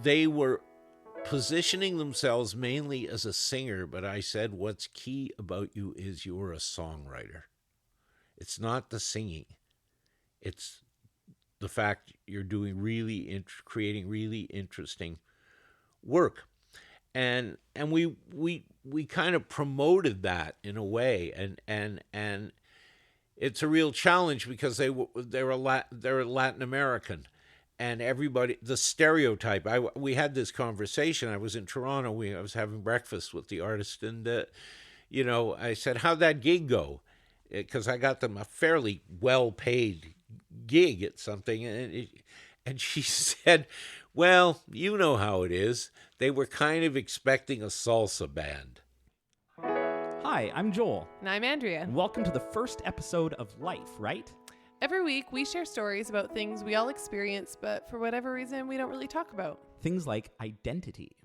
They were positioning themselves mainly as a singer, but I said, what's key about you is you're a songwriter. It's not the singing, it's the fact you're doing creating really interesting work. And we kind of promoted that in a way, and it's a real challenge because they're Latin American, and everybody the stereotype. We had this conversation. I was in Toronto. I was having breakfast with the artist, and I said, "How'd that gig go?" Because I got them a fairly well paid gig at something, and she said, "Well, you know how it is. They were kind of expecting a salsa band." Hi, I'm Joel. And I'm Andrea. And welcome to the first episode of Life, right? Every week, we share stories about things we all experience, but for whatever reason, we don't really talk about. Things like identity.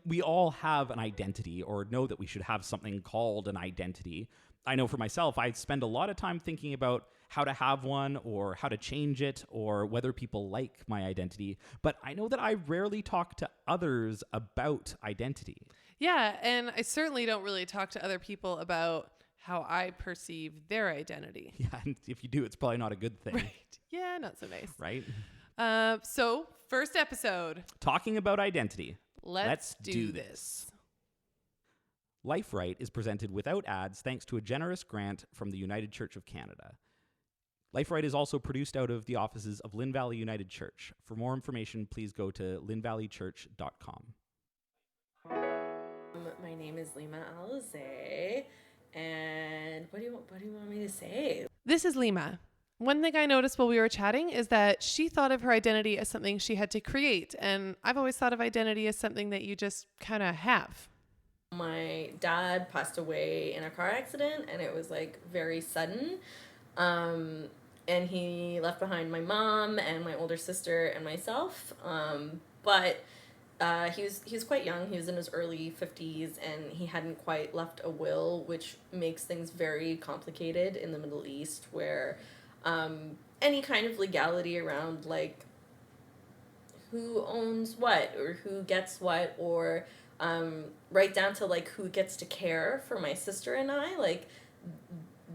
We all have an identity, or know that we should have something called an identity. I know for myself, I spend a lot of time thinking about how to have one, or how to change it, or whether people like my identity. But I know that I rarely talk to others about identity. Yeah, and I certainly don't really talk to other people about how I perceive their identity. Yeah, and if you do, it's probably not a good thing. Right. Yeah, not so nice. Right? So, first episode. Talking about identity. Let's do this. Life Right is presented without ads thanks to a generous grant from the United Church of Canada. Life Right is also produced out of the offices of Lynn Valley United Church. For more information, please go to lynnvalleychurch.com. My name is Lima Alize, and what do you want me to say? This is Lima. One thing I noticed while we were chatting is that she thought of her identity as something she had to create, and I've always thought of identity as something that you just kind of have. My dad passed away in a car accident, and it was like very sudden. And he left behind my mom and my older sister and myself. But he was quite young. He was in his early 50s, and he hadn't quite left a will, which makes things very complicated in the Middle East, where any kind of legality around like who owns what or who gets what, or right down to like who gets to care for my sister and I, like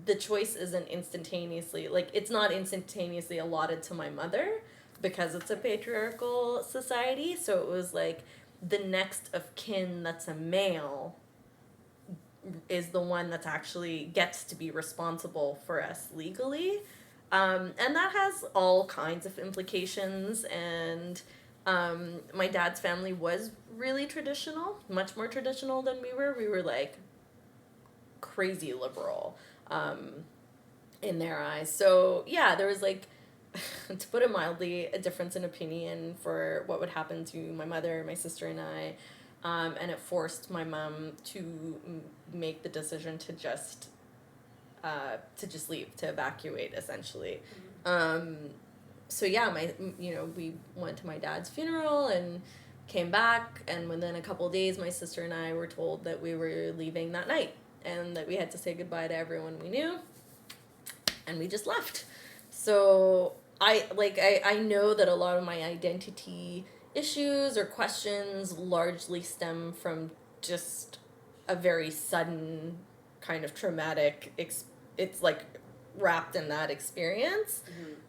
the choice isn't instantaneously, like it's not instantaneously allotted to my mother because it's a patriarchal society. So it was like the next of kin that's a male is the one that actually gets to be responsible for us legally. And that has all kinds of implications. And my dad's family was really traditional, much more traditional than we were. We were like crazy liberal in their eyes. So yeah, there was like, to put it mildly, a difference in opinion for what would happen to my mother, my sister, and I. And it forced my mom to make the decision to just leave, to evacuate, essentially. So yeah, we went to my dad's funeral and came back, and within a couple of days, my sister and I were told that we were leaving that night and that we had to say goodbye to everyone we knew, and we just left. So I know that a lot of my identity issues or questions largely stem from just a very sudden kind of traumatic it's like wrapped in that experience.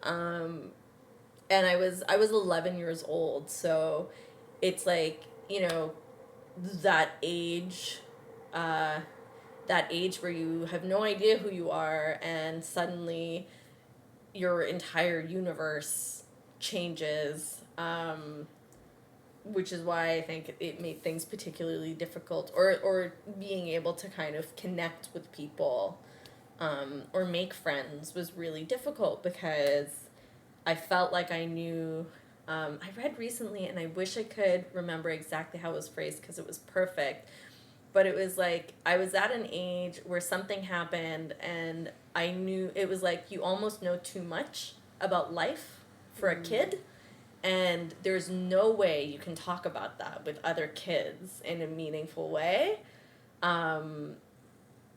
And I was 11 years old, so it's like, that age where you have no idea who you are, and suddenly your entire universe changes, which is why I think it made things particularly difficult, or being able to kind of connect with people, or make friends was really difficult, because I felt like I knew, I read recently, and I wish I could remember exactly how it was phrased because it was perfect, but it was like I was at an age where something happened, and I knew it was like you almost know too much about life for a kid, and there's no way you can talk about that with other kids in a meaningful way.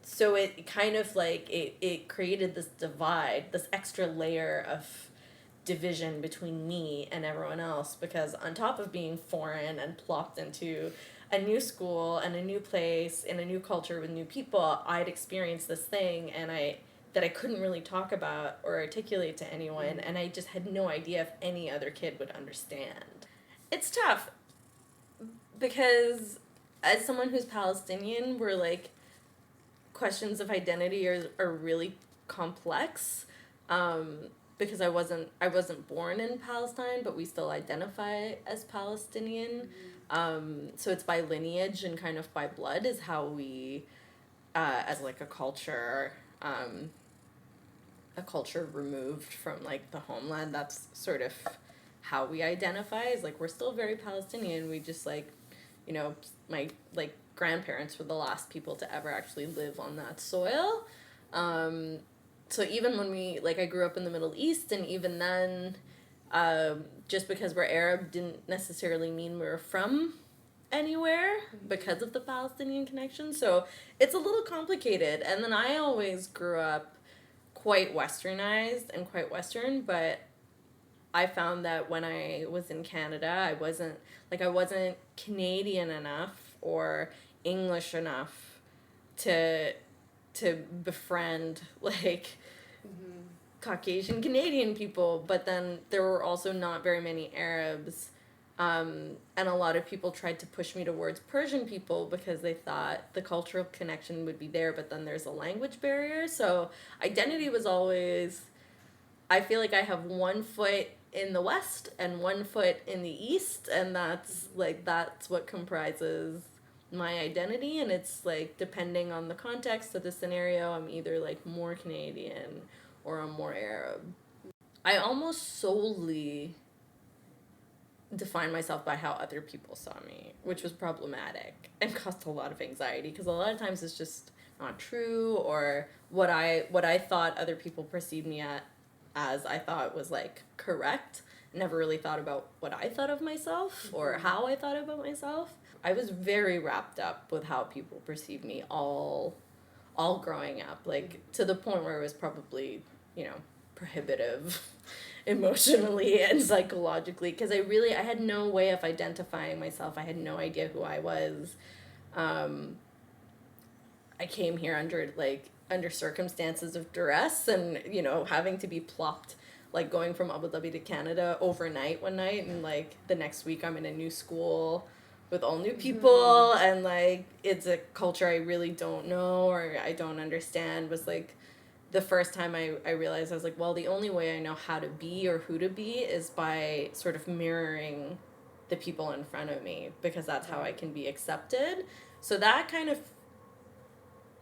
So it kind of like it created this divide, this extra layer of division between me and everyone else, because on top of being foreign and plopped into a new school and a new place in a new culture with new people, I'd experienced this thing and I couldn't really talk about or articulate to anyone, and I just had no idea if any other kid would understand. It's tough because as someone who's Palestinian, we're like, questions of identity are really complex, because I wasn't born in Palestine, but we still identify as Palestinian. So it's by lineage and kind of by blood is how we, as like a culture removed from like the homeland, that's sort of how we identify, is like we're still very Palestinian. We just like, you know, my like grandparents were the last people to ever actually live on that soil. So even when I grew up in the Middle East, and even then, just because we're Arab didn't necessarily mean we were from anywhere because of the Palestinian connection. So it's a little complicated. And then I always grew up quite westernized and quite Western, but I found that when I was in Canada, I wasn't Canadian enough or English enough to befriend like Caucasian Canadian people, but then there were also not very many Arabs, and a lot of people tried to push me towards Persian people because they thought the cultural connection would be there, but then there's a language barrier. So identity was always, I feel like I have one foot in the West and one foot in the East, and that's what comprises my identity. And it's like, depending on the context of the scenario, I'm either like more Canadian or I'm more Arab. I almost solely define myself by how other people saw me, which was problematic and caused a lot of anxiety, because a lot of times it's just not true, or what I thought other people perceived me as I thought was like correct. Never really thought about what I thought of myself or how I thought about myself. I was very wrapped up with how people perceived me all growing up, like to the point where it was probably, you know, prohibitive emotionally and psychologically, because I had no way of identifying myself. I had no idea who I was. I came here under circumstances of duress, and, you know, having to be plopped, like going from Abu Dhabi to Canada overnight one night, and like the next week I'm in a new school with all new people, and like it's a culture I really don't know or I don't understand, was like the first time I realized, I was like, well, the only way I know how to be or who to be is by sort of mirroring the people in front of me, because that's how I can be accepted. So that kind of,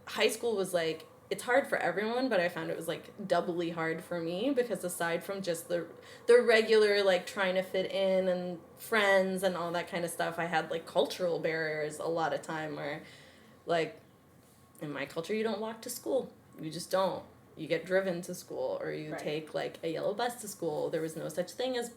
high school was like, it's hard for everyone, but I found it was like doubly hard for me, because aside from just the regular like trying to fit in and friends and all that kind of stuff, I had like cultural barriers a lot of time, where like in my culture you don't walk to school. You just don't. You get driven to school, or you take like a yellow bus to school. There was no such thing as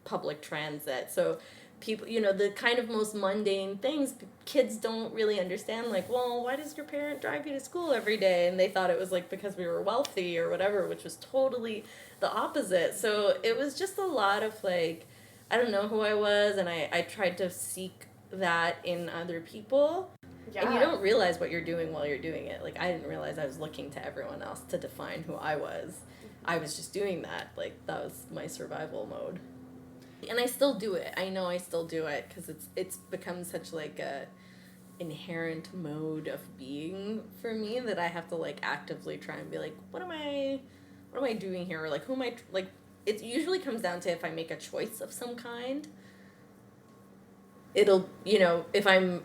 public transit. So people, you know, the kind of most mundane things kids don't really understand, like, well, why does your parent drive you to school every day? And they thought it was like because we were wealthy or whatever, which was totally the opposite. So it was just a lot of like, I don't know who I was, and I tried to seek that in other people. Yeah. And you don't realize what you're doing while you're doing it. Like, I didn't realize I was looking to everyone else to define who I was. I was just doing that. Like, that was my survival mode. And I still do it. I know I still do it, because it's become such like a inherent mode of being for me, that I have to like actively try and be like, what am I doing here? Or like, who am I, like, it usually comes down to if I make a choice of some kind, it'll, you know, if I'm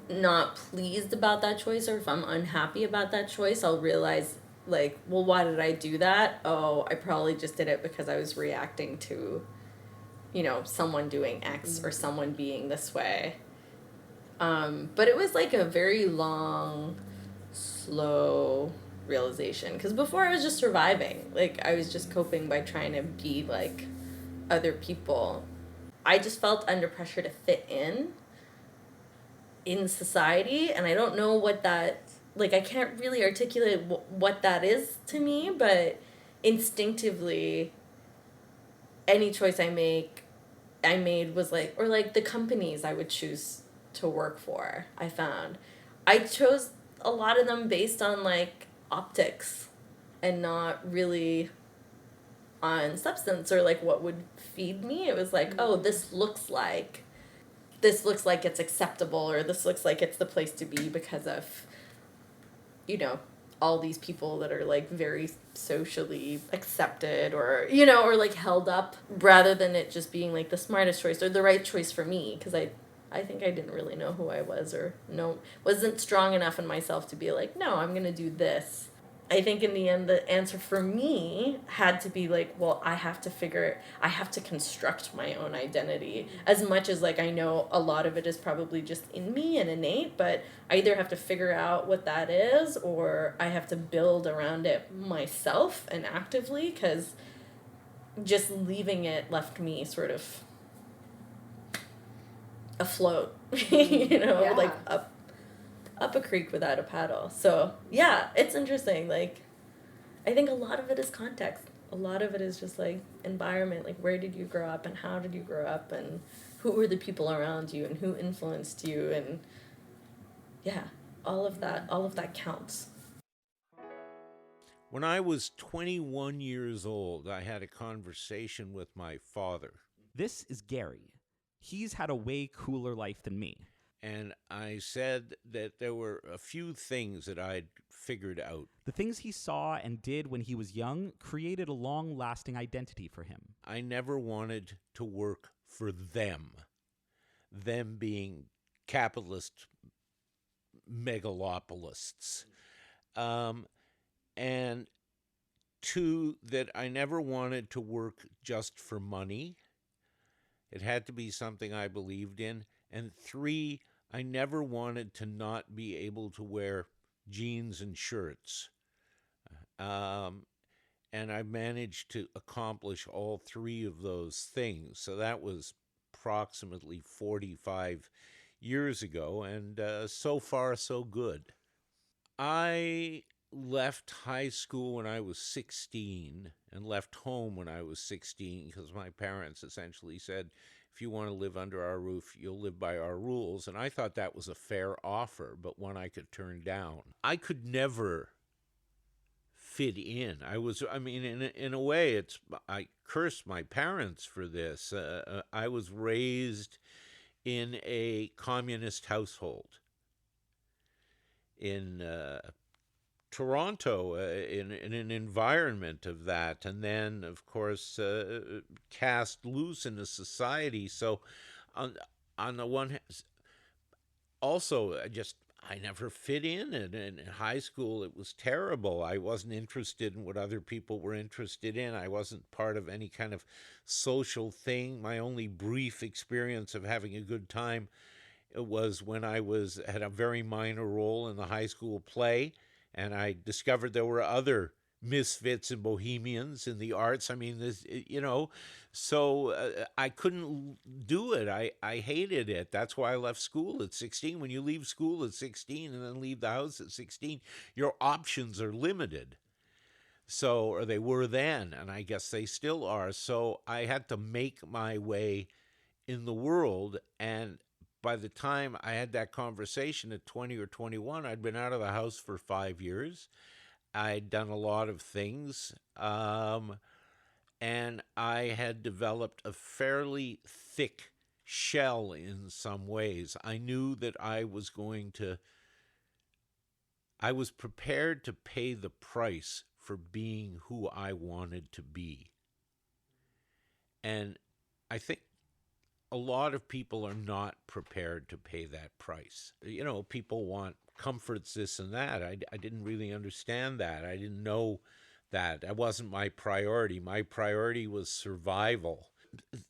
not pleased about that choice, or if I'm unhappy about that choice, I'll realize like, well, why did I do that? Oh, I probably just did it because I was reacting to, you know, someone doing X or someone being this way. But it was like a very long, slow realization, because before I was just surviving. Like, I was just coping by trying to be like other people. I just felt under pressure to fit in society, and I don't know what that, like, I can't really articulate what that is to me, but instinctively any choice I made was like, or like the companies I would choose to work for, I found. I chose a lot of them based on like optics and not really on substance or like what would feed me. It was like, oh, this looks like it's acceptable, or this looks like it's the place to be because of, you know, all these people that are like very socially accepted, or or like held up, rather than it just being like the smartest choice or the right choice for me, because I think I didn't really know who I was, or wasn't strong enough in myself to be like, no, I'm going to do this. I think in the end, the answer for me had to be like, well, I have to construct my own identity. As much as like I know a lot of it is probably just in me and innate, but I either have to figure out what that is, or I have to build around it myself and actively, because just leaving it left me sort of afloat, Yeah. like up a creek without a paddle. So yeah, it's interesting. Like, I think a lot of it is context. A lot of it is just like environment. Like, where did you grow up, and how did you grow up, and who were the people around you, and who influenced you, and yeah, all of that counts. When I was 21 years old, I had a conversation with my father, This is Gary. He's had a way cooler life than me. and I said that there were a few things that I'd figured out. The things he saw and did when he was young created a long lasting identity for him. I never wanted to work for them being capitalist megalopolists. And two, that I never wanted to work just for money. It had to be something I believed in. And three, I never wanted to not be able to wear jeans and shirts. Um, and I managed to accomplish all three of those things. So that was approximately 45 years ago, and so far, so good. I left high school when I was 16 and left home when I was 16 because my parents essentially said, if you want to live under our roof, you'll live by our rules. And I thought that was a fair offer, but one I could turn down. I could never fit in. I mean, in a way, I curse my parents for this. I was raised in a communist household in Toronto, in an environment of that, and then, of course, cast loose in a society. So, on on the one hand, also, I never fit in, and in high school it was terrible. I wasn't interested in what other people were interested in. I wasn't part of any kind of social thing. My only brief experience of having a good time was when I was had a very minor role in the high school play, and I discovered there were other misfits and bohemians in the arts. I mean, so I couldn't do it. I hated it. That's why I left school at 16. When you leave school at 16 and then leave the house at 16, your options are limited. So, or they were then, and I guess they still are. So I had to make my way in the world. And by the time I had that conversation at 20 or 21, I'd been out of the house for 5 years. I'd done a lot of things. And I had developed a fairly thick shell in some ways. I knew that I was prepared to pay the price for being who I wanted to be. And I think a lot of people are not prepared to pay that price. People want comforts, this and that. I didn't really understand that. I didn't know that. That wasn't my priority. My priority was survival.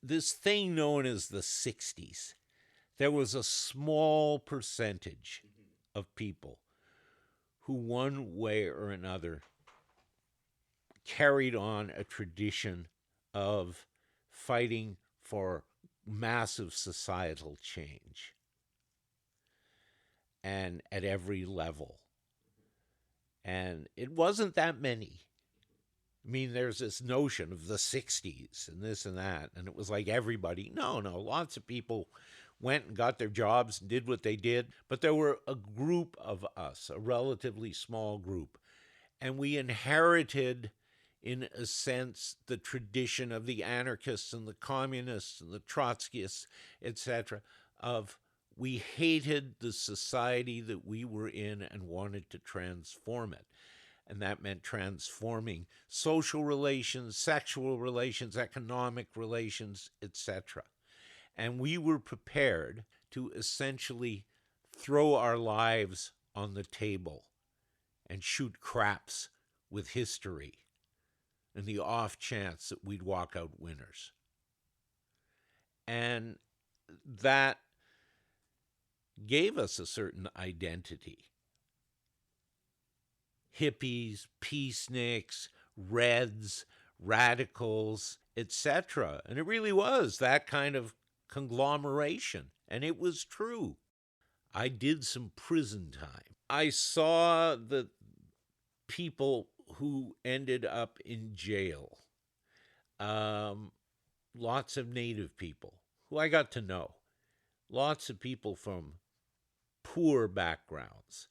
This thing known as the 60s, there was a small percentage of people who, one way or another, carried on a tradition of fighting for massive societal change, and at every level. And it wasn't that many. I mean, there's this notion of the 60s and this and that, and it was like everybody. No, no, lots of people went and got their jobs and did what they did, but there were a group of us, a relatively small group, and we inherited, in a sense, the tradition of the anarchists and the communists and the Trotskyists, etc., of we hated the society that we were in and wanted to transform it. And that meant transforming social relations, sexual relations, economic relations, etc. And we were prepared to essentially throw our lives on the table and shoot craps with history in the off chance that we'd walk out winners. And that gave us a certain identity. Hippies, peaceniks, reds, radicals, etc. And it really was that kind of conglomeration. And it was true. I did some prison time. I saw the people who ended up in jail. Lots of Native people who I got to know. Lots of people from poor backgrounds.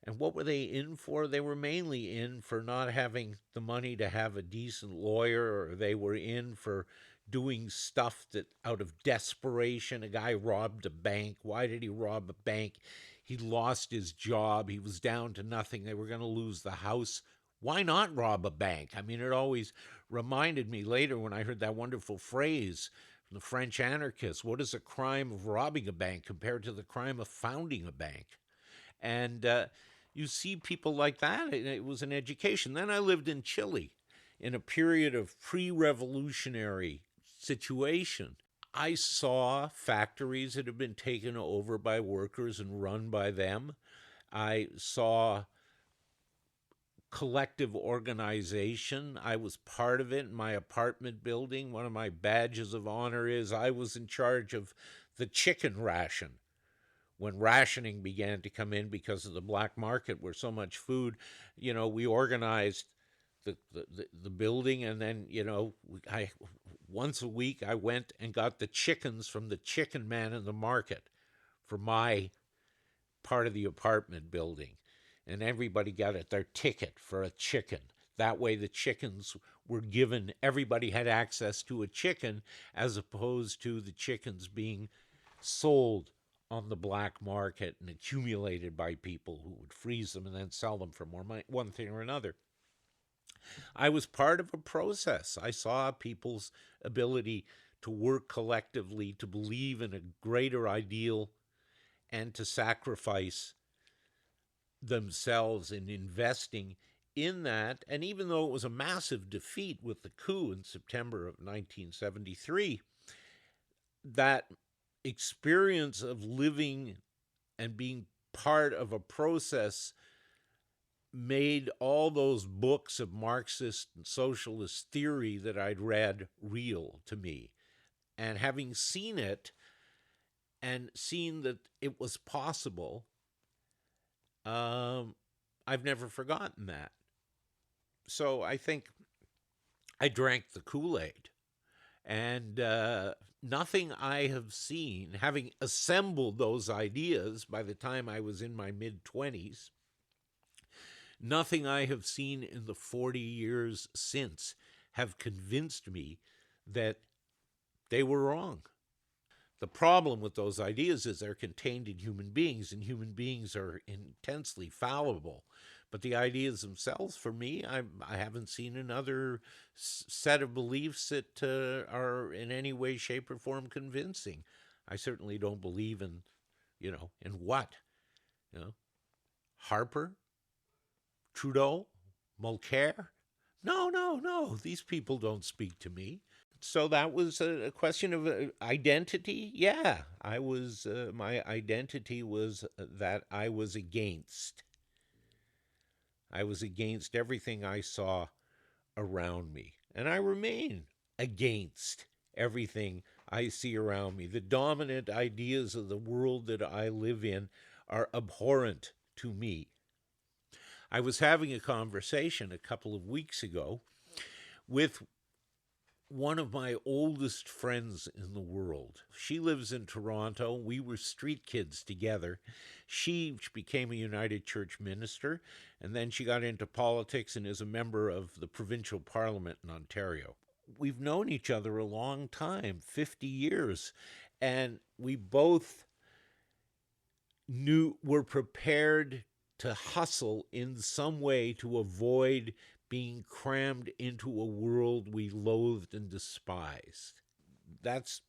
And what were they in for? They were mainly in for not having the money to have a decent lawyer, or they were in for doing stuff that out of desperation. A guy robbed a bank. Why did he rob a bank? He lost his job. He was down to nothing. They were going to lose the house. Why not rob a bank? I mean, it always reminded me later when I heard that wonderful phrase from the French anarchists, what is a crime of robbing a bank compared to the crime of founding a bank? And you see people like that. It was an education. Then I lived in Chile in a period of pre-revolutionary situation. I saw factories that had been taken over by workers and run by them. I saw collective organization. I was part of it in my apartment building. One of my badges of honor is I was in charge of the chicken ration. When rationing began to come in because of the black market where so much food, we organized the building, and then, I once a week I went and got the chickens from the chicken man in the market for my part of the apartment building. And everybody got their ticket for a chicken. That way the chickens were given, everybody had access to a chicken, as opposed to the chickens being sold on the black market and accumulated by people who would freeze them and then sell them for more money, one thing or another. I was part of a process. I saw people's ability to work collectively, to believe in a greater ideal, and to sacrifice themselves in investing in that. And even though it was a massive defeat with the coup in September of 1973, that experience of living and being part of a process made all those books of Marxist and socialist theory that I'd read real to me. And having seen it and seen that it was possible, I've never forgotten that. So I think I drank the Kool-Aid. And nothing I have seen, having assembled those ideas by the time I was in my mid-20s, nothing I have seen in the 40 years since have convinced me that they were wrong. The problem with those ideas is they're contained in human beings, and human beings are intensely fallible. But the ideas themselves, for me, I haven't seen another set of beliefs that are in any way, shape, or form convincing. I certainly don't believe in, in what? Harper? Trudeau? Mulcair? No, no, no. These people don't speak to me. So that was a question of identity. Yeah, I was. My identity was that I was against. I was against everything I saw around me, and I remain against everything I see around me. The dominant ideas of the world that I live in are abhorrent to me. I was having a conversation a couple of weeks ago with one of my oldest friends in the world. She lives in Toronto. We were street kids together. She became a United Church minister, and then she got into politics and is a member of the provincial parliament in Ontario. We've known each other a long time, 50 years, and we both were prepared to hustle in some way to avoid being crammed into a world we loathed and despised. That's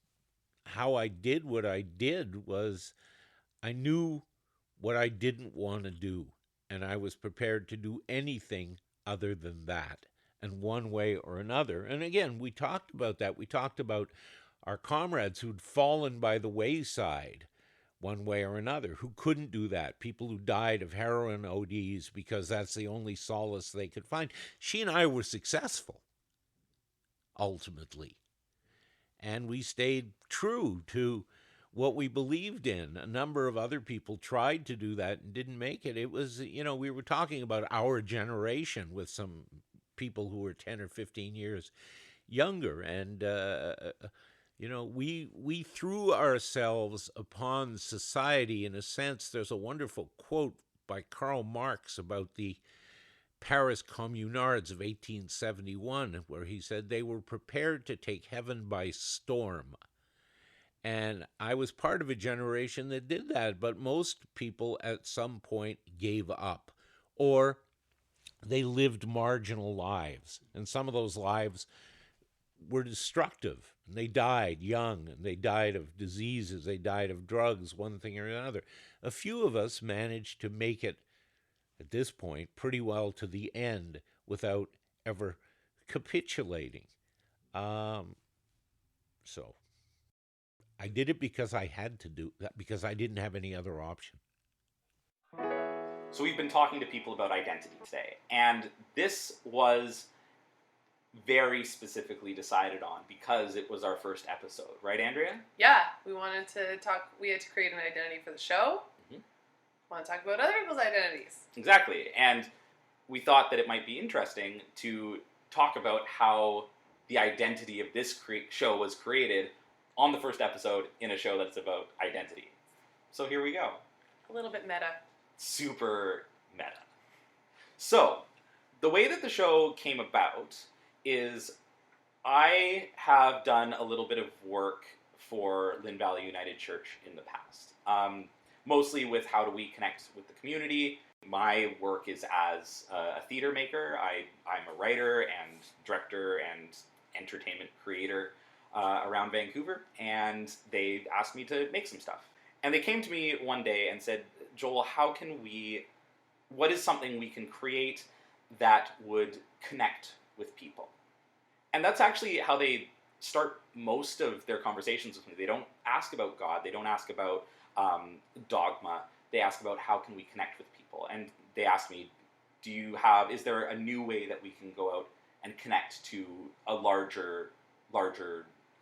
how I did what I did. Was I knew what I didn't want to do, and I was prepared to do anything other than that, and one way or another. And again, we talked about that. We talked about our comrades who'd fallen by the wayside one way or another, who couldn't do that, people who died of heroin ODs because that's the only solace they could find. She and I were successful, ultimately, and we stayed true to what we believed in. A number of other people tried to do that and didn't make it. It was, we were talking about our generation with some people who were 10 or 15 years younger, and we threw ourselves upon society in a sense. There's a wonderful quote by Karl Marx about the Paris Communards of 1871, where he said they were prepared to take heaven by storm. And I was part of a generation that did that, but most people at some point gave up, or they lived marginal lives. And some of those lives were destructive. They died young, and they died of diseases, they died of drugs, one thing or another. A few of us managed to make it, at this point, pretty well to the end without ever capitulating. So I did it because I had to do that, because I didn't have any other option. So we've been talking to people about identity today, and this was very specifically decided on because it was our first episode, right, Andrea? Yeah, we wanted to talk. We had to create an identity for the show. Mm-hmm. Want to talk about other people's identities. Exactly, and we thought that it might be interesting to talk about how the identity of this show was created on the first episode in a show that's about identity. So here we go. A little bit meta. Super meta. So, the way that the show came about is I have done a little bit of work for Lynn Valley United Church in the past, mostly with how do we connect with the community. My work is as a theater maker. I'm a writer and director and entertainment creator around Vancouver, and they asked me to make some stuff. And they came to me one day and said, Joel, what is something we can create that would connect with people? And that's actually how they start most of their conversations with me. They don't ask about God. They don't ask about dogma. They ask about how can we connect with people. And they asked me, is there a new way that we can go out and connect to a larger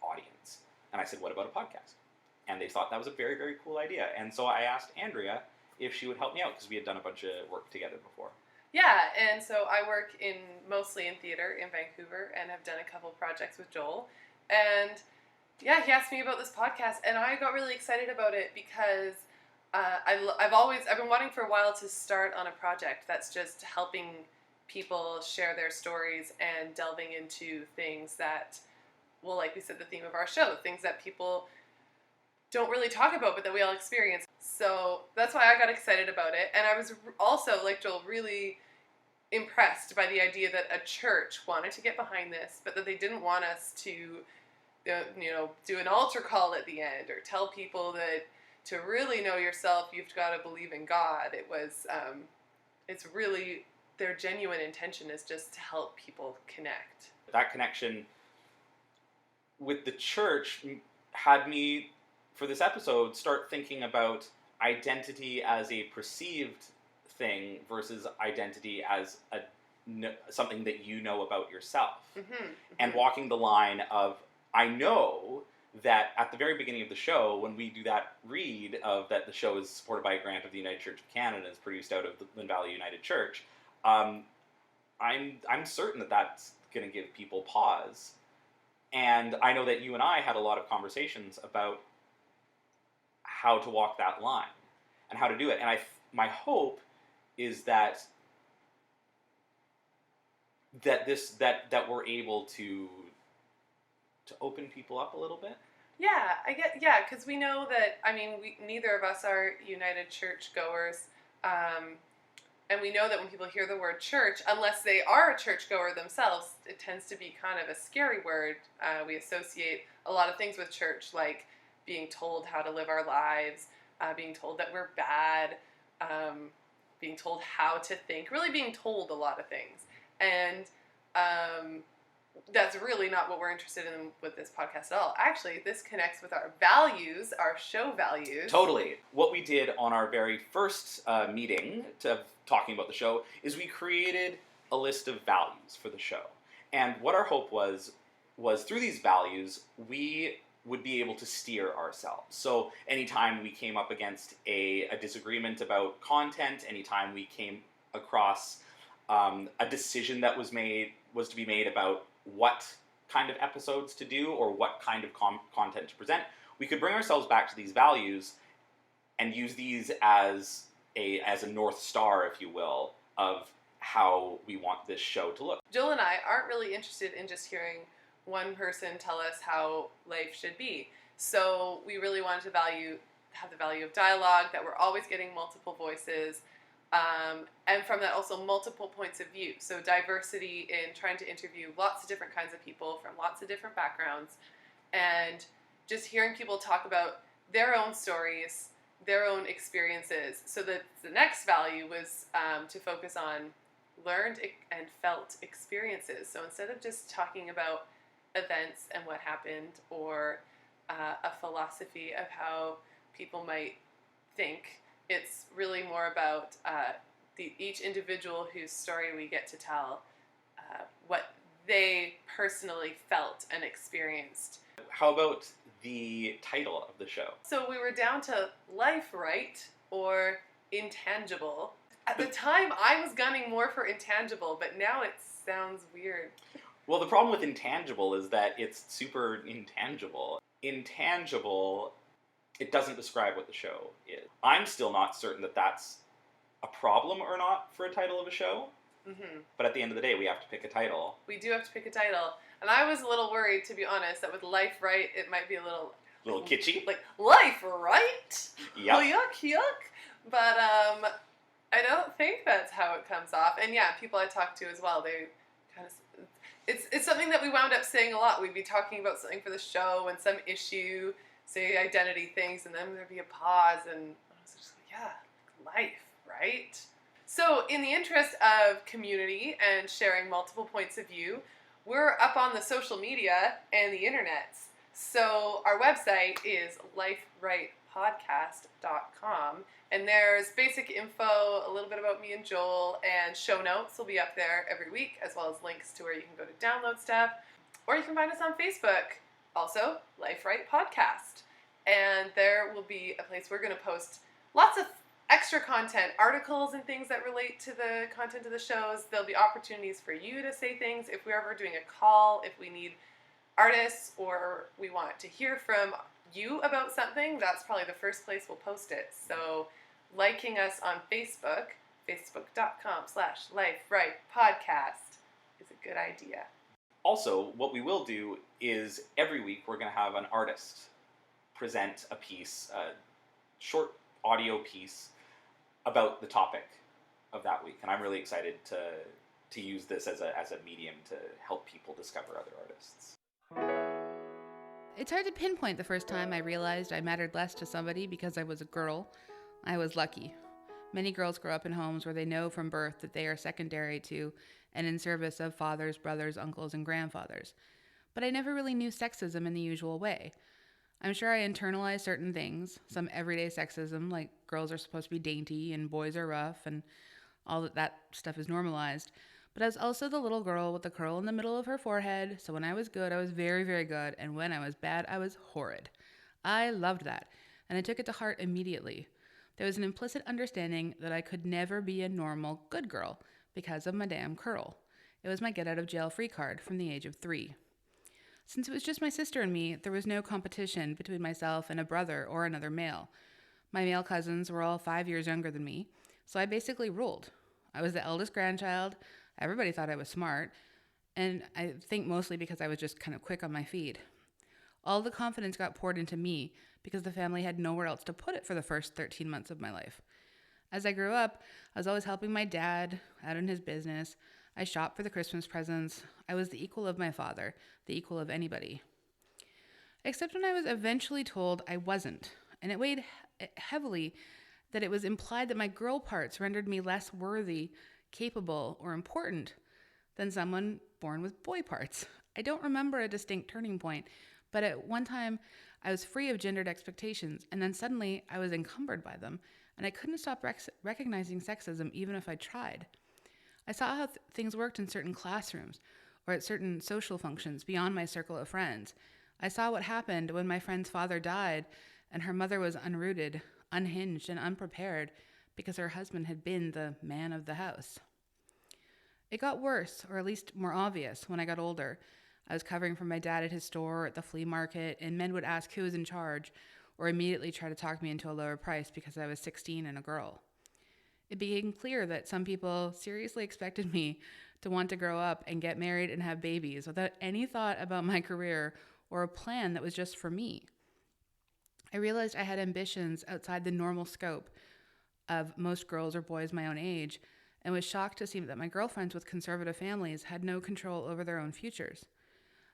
audience? And I said, what about a podcast? And they thought that was a very, very cool idea. And so I asked Andrea if she would help me out, because we had done a bunch of work together before. Yeah, and so I work mostly in theater in Vancouver and have done a couple projects with Joel. And yeah, he asked me about this podcast, and I got really excited about it because I've been wanting for a while to start on a project that's just helping people share their stories and delving into things that, well, like we said, the theme of our show, things that people don't really talk about, but that we all experience. So that's why I got excited about it. And I was also, like Joel, really impressed by the idea that a church wanted to get behind this, but that they didn't want us to, do an altar call at the end or tell people that to really know yourself, you've got to believe in God. It was, it's really, their genuine intention is just to help people connect. That connection with the church had me, for this episode, start thinking about identity as a perceived thing versus identity as something that you know about yourself. Mm-hmm, mm-hmm. And walking the line of, I know that at the very beginning of the show, when we do that read of that the show is supported by a grant of the United Church of Canada and is produced out of the Lynn Valley United Church, I'm certain that that's going to give people pause. And I know that you and I had a lot of conversations about how to walk that line and how to do it. And my hope is that we're able to open people up a little bit. Yeah, because we know that, I mean, neither of us are United Church goers, and we know that when people hear the word church, unless they are a churchgoer themselves, it tends to be kind of a scary word. We associate a lot of things with church, like being told how to live our lives, being told that we're bad, being told how to think, really being told a lot of things. And that's really not what we're interested in with this podcast at all. Actually, this connects with our values, our show values. Totally. What we did on our very first meeting talking about the show is we created a list of values for the show. And what our hope was through these values, we would be able to steer ourselves. So anytime we came up against a disagreement about content, anytime we came across a decision that was to be made about what kind of episodes to do or what kind of content to present, we could bring ourselves back to these values and use these as a North Star, if you will, of how we want this show to look. Joel and I aren't really interested in just hearing one person tell us how life should be. So we really wanted to have the value of dialogue, that we're always getting multiple voices, and from that also multiple points of view. So diversity in trying to interview lots of different kinds of people from lots of different backgrounds, and just hearing people talk about their own stories, their own experiences. So that the next value was to focus on learned and felt experiences. So instead of just talking about events and what happened, or a philosophy of how people might think, it's really more about each individual whose story we get to tell, what they personally felt and experienced. How about the title of the show? So we were down to Life Right or Intangible. At the time, I was gunning more for intangible, but now it sounds weird. Well, the problem with intangible is that it's super intangible. Intangible, it doesn't describe what the show is. I'm still not certain that that's a problem or not for a title of a show. Mm-hmm. But at the end of the day, we have to pick a title. We do have to pick a title. And I was a little worried, to be honest, that with Life Right, it might be a little kitschy. Like, Life Right? Yep. Oh, yuck. But I don't think that's how it comes off. And yeah, people I talked to as well, they kind of... It's something that we wound up saying a lot. We'd be talking about something for the show and some issue, say identity things, and then there'd be a pause, and I was just like, yeah, life, right? So in the interest of community and sharing multiple points of view, we're up on the social media and the internets. So our website is liferightpodcast.com, and there's basic info, a little bit about me and Joel, and show notes will be up there every week, as well as links to where you can go to download stuff. Or you can find us on Facebook, also Life Right Podcast. And there will be a place we're going to post lots of extra content, articles and things that relate to the content of the shows. There'll be opportunities for you to say things if we're ever doing a call, if we need artists or we want to hear from you about something. That's probably the first place we'll post it. So liking us on Facebook, facebook.com/liferightpodcast is a good idea. Also, what we will do is every week we're going to have an artist present a piece, a short audio piece about the topic of that week. And I'm really excited to use this as a medium to help people discover other artists. It's hard to pinpoint the first time I realized I mattered less to somebody because I was a girl. I was lucky. Many girls grow up in homes where they know from birth that they are secondary to and in service of fathers, brothers, uncles, and grandfathers. But I never really knew sexism in the usual way. I'm sure I internalized certain things, some everyday sexism, like girls are supposed to be dainty and boys are rough, and all that stuff is normalized. But I was also the little girl with the curl in the middle of her forehead, so when I was good, I was very, very good, and when I was bad, I was horrid. I loved that, and I took it to heart immediately. There was an implicit understanding that I could never be a normal good girl because of my damn curl. It was my get out of jail free card from the age of 3. Since it was just my sister and me, there was no competition between myself and a brother or another male. My male cousins were all 5 years younger than me, so I basically ruled. I was the eldest grandchild. Everybody thought I was smart, and I think mostly because I was just kind of quick on my feet. All the confidence got poured into me because the family had nowhere else to put it for the first 13 months of my life. As I grew up, I was always helping my dad out in his business. I shopped for the Christmas presents. I was the equal of my father, the equal of anybody. Except when I was eventually told I wasn't, and it weighed heavily that it was implied that my girl parts rendered me less worthy, capable, or important than someone born with boy parts. I don't remember a distinct turning point, but at one time I was free of gendered expectations, and then suddenly I was encumbered by them, and I couldn't stop recognizing sexism even if I tried. I saw how things worked in certain classrooms or at certain social functions beyond my circle of friends. I saw what happened when my friend's father died and her mother was unrooted, unhinged, and unprepared because her husband had been the man of the house. It got worse, or at least more obvious, when I got older. I was covering for my dad at his store or at the flea market, and men would ask who was in charge or immediately try to talk me into a lower price because I was 16 and a girl. It became clear that some people seriously expected me to want to grow up and get married and have babies without any thought about my career or a plan that was just for me. I realized I had ambitions outside the normal scope of most girls or boys my own age, and was shocked to see that my girlfriends with conservative families had no control over their own futures.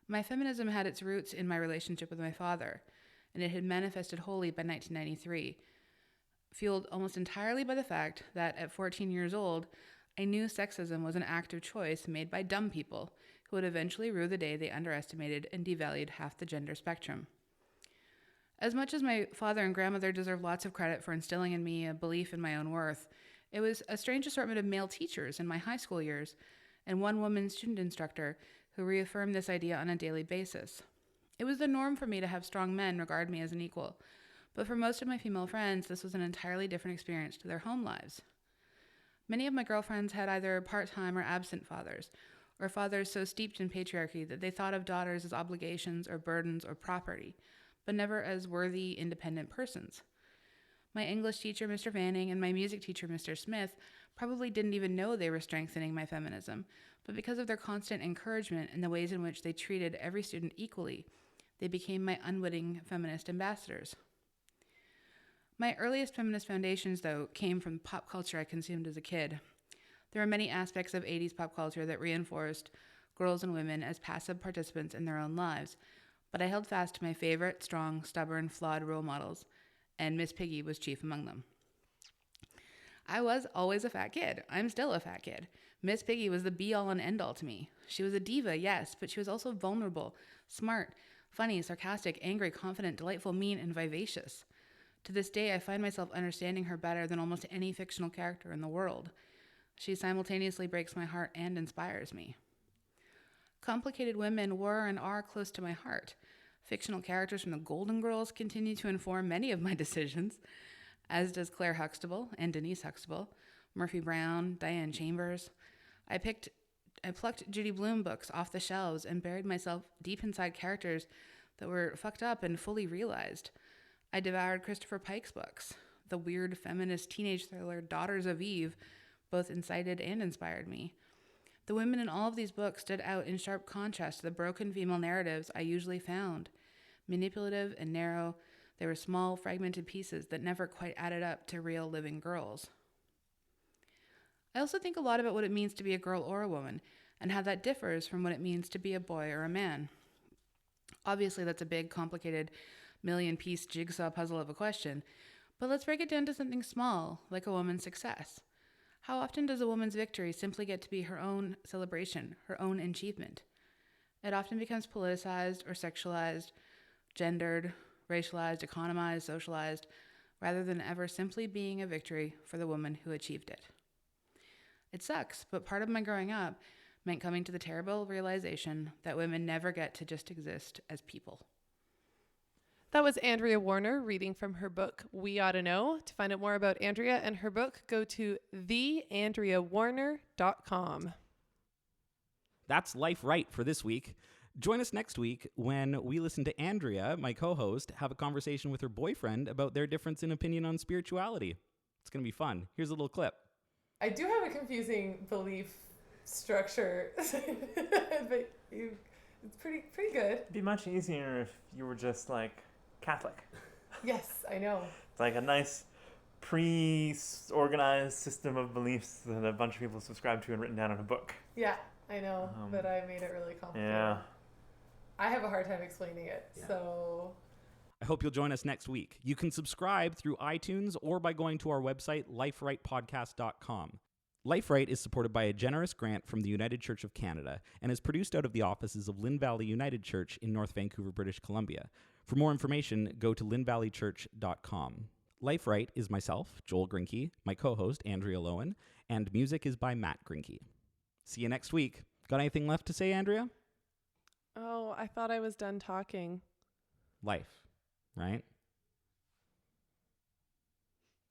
My feminism had its roots in my relationship with my father, and it had manifested wholly by 1993, fueled almost entirely by the fact that at 14 years old, I knew sexism was an active choice made by dumb people who would eventually rue the day they underestimated and devalued half the gender spectrum. As much as my father and grandmother deserve lots of credit for instilling in me a belief in my own worth, it was a strange assortment of male teachers in my high school years and one woman student instructor who reaffirmed this idea on a daily basis. It was the norm for me to have strong men regard me as an equal, but for most of my female friends, this was an entirely different experience to their home lives. Many of my girlfriends had either part-time or absent fathers, or fathers so steeped in patriarchy that they thought of daughters as obligations or burdens or property, but never as worthy, independent persons. My English teacher, Mr. Vanning, and my music teacher, Mr. Smith, probably didn't even know they were strengthening my feminism, but because of their constant encouragement and the ways in which they treated every student equally, they became my unwitting feminist ambassadors. My earliest feminist foundations, though, came from pop culture I consumed as a kid. There are many aspects of 80s pop culture that reinforced girls and women as passive participants in their own lives, but I held fast to my favorite, strong, stubborn, flawed role models, and Miss Piggy was chief among them. I was always a fat kid. I'm still a fat kid. Miss Piggy was the be-all and end-all to me. She was a diva, yes, but she was also vulnerable, smart, funny, sarcastic, angry, confident, delightful, mean, and vivacious. To this day, I find myself understanding her better than almost any fictional character in the world. She simultaneously breaks my heart and inspires me. Complicated women were and are close to my heart. Fictional characters from the Golden Girls continue to inform many of my decisions, as does Claire Huxtable and Denise Huxtable, Murphy Brown, Diane Chambers. I plucked Judy Blume books off the shelves and buried myself deep inside characters that were fucked up and fully realized. I devoured Christopher Pike's books. The weird feminist teenage thriller Daughters of Eve both incited and inspired me. The women in all of these books stood out in sharp contrast to the broken female narratives I usually found. Manipulative and narrow, they were small, fragmented pieces that never quite added up to real living girls. I also think a lot about what it means to be a girl or a woman, and how that differs from what it means to be a boy or a man. Obviously, that's a big, complicated, million-piece jigsaw puzzle of a question, but let's break it down to something small, like a woman's success. How often does a woman's victory simply get to be her own celebration, her own achievement? It often becomes politicized or sexualized, gendered, racialized, economized, socialized, rather than ever simply being a victory for the woman who achieved it. It sucks, but part of my growing up meant coming to the terrible realization that women never get to just exist as people. That was Andrea Warner reading from her book, We Oughta Know. To find out more about Andrea and her book, go to theandreawarner.com. That's Life Right for this week. Join us next week when we listen to Andrea, my co-host, have a conversation with her boyfriend about their difference in opinion on spirituality. It's going to be fun. Here's a little clip. I do have a confusing belief structure, but it's pretty good. It'd be much easier if you were just like Catholic. Yes, I know. It's like a nice pre-organized system of beliefs that a bunch of people subscribe to and written down in a book. Yeah, I know, but I made it really complicated. Yeah. I have a hard time explaining it, so... I hope you'll join us next week. You can subscribe through iTunes or by going to our website, liferightpodcast.com. Life Right is supported by a generous grant from the United Church of Canada and is produced out of the offices of Lynn Valley United Church in North Vancouver, British Columbia. For more information, go to lynnvalleychurch.com. Life Right is myself, Joel Grinke, my co-host, Andrea Lowen, and music is by Matt Grinke. See you next week. Got anything left to say, Andrea? Oh, I thought I was done talking. Life, right?